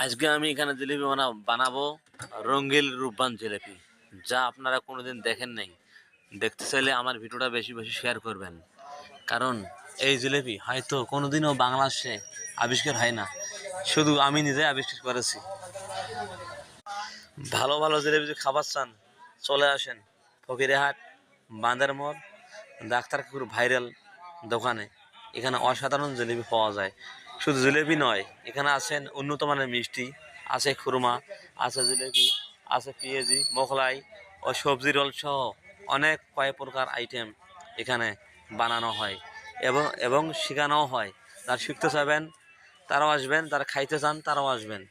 আজকে আমি এখানে জিলিপি বানাবো রঙ্গিল রূপবান জিলিপি, যা আপনারা কোনোদিন দেখেন নাই। দেখতে চাইলে আমার ভিডিওটা বেশি বেশি শেয়ার করবেন, কারণ এই জিলিপি হয়তো কোনোদিনও বাংলাদেশে আবিষ্কার হয় না, শুধু আমি নিজে আবিষ্কার করেছি। ভালো ভালো জিলিপি যদি খাবার চান চলে আসেন ফকিরহাট বান্দারমোড় ডাক্তারপুর ভাইরাল দোকানে। এখানে অসাধারণ জিলিপি পাওয়া যায়। শুধু জিলিপি নয়, এখানে আছেন উন্নত মানের মিষ্টি, আছে খুরমা, আছে জিলিপি, আছে পেঁয়াজি মোগলাই ও সবজি রোল সহ অনেক কয়েক প্রকার আইটেম এখানে বানানো হয় এবং এবং শেখানোও হয়। যারা শিখতে চাইবেন তারাও আসবেন, যারা খাইতে চান তারাও আসবেন।